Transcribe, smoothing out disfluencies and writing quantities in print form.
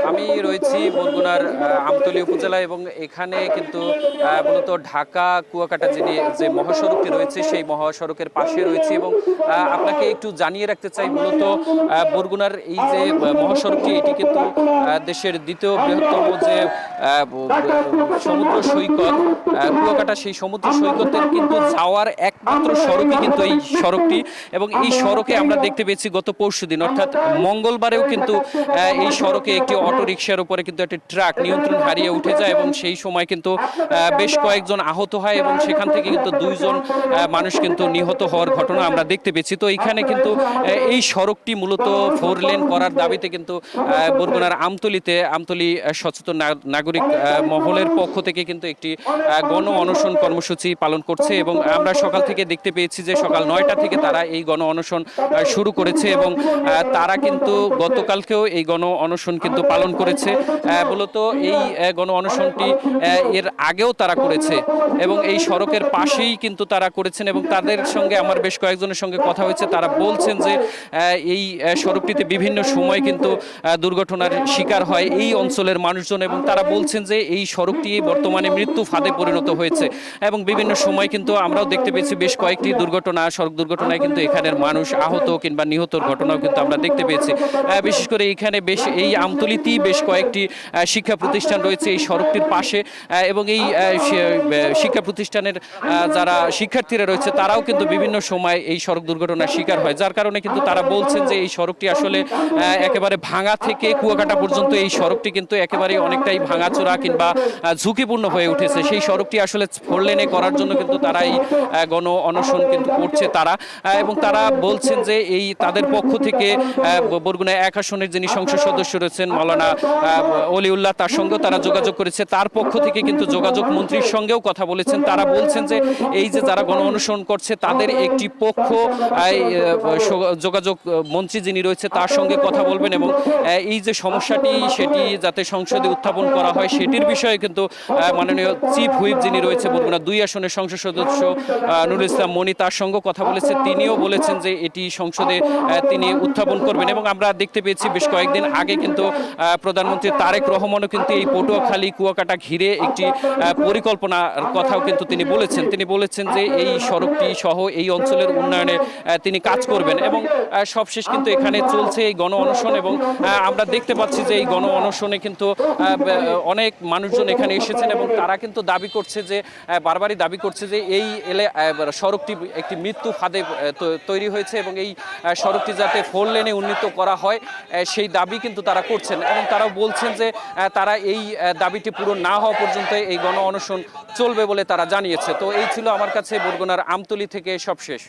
আমি রয়েছি বরগুনার আমতলী উপজেলায় এবং এখানে কিন্তু মূলত ঢাকা কুয়াকাটা যে মহাসড়কটি রয়েছে সেই মহাসড়কের পাশে রয়েছে এবং আপনাকে একটু জানিয়ে রাখতে চাই মূলত বরগুনার এই যে মহাসড়কটি এটি কিন্তু দেশের দ্বিতীয় বৃহত্তম যে সমুদ্র সৈকত কুয়াকাটা সেই সমুদ্র সৈকতের কিন্তু যাওয়ার একমাত্র সড়কই কিন্তু এই সড়কটি এবং এই সড়কে আমরা দেখতে পেয়েছি গত পরশুদিন অর্থাৎ মঙ্গলবারেও কিন্তু এই সড়কে একটি অটোরিকশার উপরে কিন্তু একটি ট্রাক নিয়ন্ত্রণ হারিয়ে উঠে যায় এবং সেই সময় কিন্তু বেশ কয়েকজন আহত হয় এবং সেখান থেকে কিন্তু দুইজন মানুষ কিন্তু নিহত হওয়ার ঘটনা আমরা দেখতে পেয়েছি। তো এখানে কিন্তু এই সড়কটি মূলত 4 লেন করার দাবিতে কিন্তু বরগুনার আমতলী সচেতন নাগরিক মহলের পক্ষ থেকে কিন্তু একটি গণ অনশন কর্মসূচি পালন করছে এবং আমরা সকাল থেকে দেখতে পেয়েছি যে সকাল 9টা থেকে তারা এই গণ অনশন শুরু করেছে এবং তারা কিন্তু গতকালকেও এই গণ অনশন কিন্তু পালন করেছে। মূলত এই গণ অনশনটি এর আগেও তারা করেছে এবং এই সড়কের পাশেই কিন্তু তারা করেছেন এবং তাদের সঙ্গে আমার বেশ কয়েকজনের সঙ্গে কথা হয়েছে। তারা বলছেন যে এই সড়কটিতে বিভিন্ন সময় কিন্তু দুর্ঘটনার শিকার হয় এই অঞ্চলের মানুষজন এবং তারা বলছেন যে এই সড়কটি বর্তমানে মৃত্যু ফাঁদে পরিণত হয়েছে এবং বিভিন্ন সময় কিন্তু আমরাও দেখতে পেয়েছি বেশ কয়েকটি সড়ক দুর্ঘটনায় কিন্তু এখানের মানুষ আহত কিংবা নিহতর ঘটনাও কিন্তু আমরা দেখতে পেয়েছি। বিশেষ করে এখানে এই আমতলীতেই বেশ কয়েকটি শিক্ষা প্রতিষ্ঠান রয়েছে এই সড়কটির পাশে এবং এই শিক্ষা প্রতিষ্ঠানের যারা শিক্ষার্থীরা রয়েছে তারাও কিন্তু বিভিন্ন সময় এই সড়ক দুর্ঘটনার শিকার হয়, যার কারণে কিন্তু তারা বলছেন যে এই সড়কটি আসলে একেবারে ভাঙা থেকে কুয়াকাটা পর্যন্ত এই সড়কটি কিন্তু একেবারে অনেকটাই ভাঙাচোরা কিংবা ঝুঁকিপূর্ণ হয়ে উঠেছে। সেই সড়কটি আসলে 4 লেনে করার জন্য কিন্তু তারা এই গণ অনশন কিন্তু করছে তারা এবং তারা বলছেন যে এই তাদের পক্ষ থেকে বরগুনা 1 আসনের যিনি সংসদ সদস্য রয়েছেন মাওলানা অলিউল্লাহ তার সঙ্গেও তারা যোগাযোগ করেছে। তার পক্ষ থেকে কিন্তু যোগাযোগ মন্ত্রীর সঙ্গেও কথা বলেছেন। তারা বলছেন যে এই যে যারা গণ অনশন করছে তাদের একটি পক্ষ যোগাযোগ মন্ত্রী যিনি রয়েছে তার সঙ্গে কথা বলবেন এবং এই যে সমস্যাটি সেটি যাতে সংসদে উত্থাপন করা হয় সেটির বিষয়ে কিন্তু মাননীয় চিফ হুইপ যিনি রয়েছে বরগুনা 2 আসনের সংসদ সদস্য নুরুল ইসলাম মনি তার সঙ্গে কথা বলেছে। তিনিও বলেছেন যে এটি সংসদে তিনি উত্থাপন করবেন এবং আমরা দেখতে পেয়েছি বেশ কয়েকদিন আগে কিন্তু প্রধানমন্ত্রী তারেক রহমানও কিন্তু এই পটুয়াখালী কুয়াকাটা ঘিরে একটি পরিকল্পনার কথাও কিন্তু তিনি বলেছেন যে এই সড়কটি সহ এই অঞ্চলের উন্নয়নে তিনি কাজ করবেন এবং সবশেষ কিন্তু এখানে চলছে এই গণ অনশন এবং আমরা দেখতে পাচ্ছি যে এই গণ অনশনে কিন্তু অনেক মানুষজন এখানে এসেছেন এবং তারা কিন্তু বারবারই দাবি করছে যে এই সড়কটি একটি মৃত্যু ফাঁদে তৈরি হয়েছে এবং এই সড়কটি যাতে 4 লেনে উন্নীত করা হয় সেই দাবি কিন্তু তারা করছেন এবং তারা বলছেন যে তারা এই দাবিটি পূরণ না হওয়া পর্যন্ত এই গণ অনশন চলবে বলে তারা জানিয়েছে। তো এই ছিল আমার কাছে বরগুনার আমতলী থেকে সবশেষ।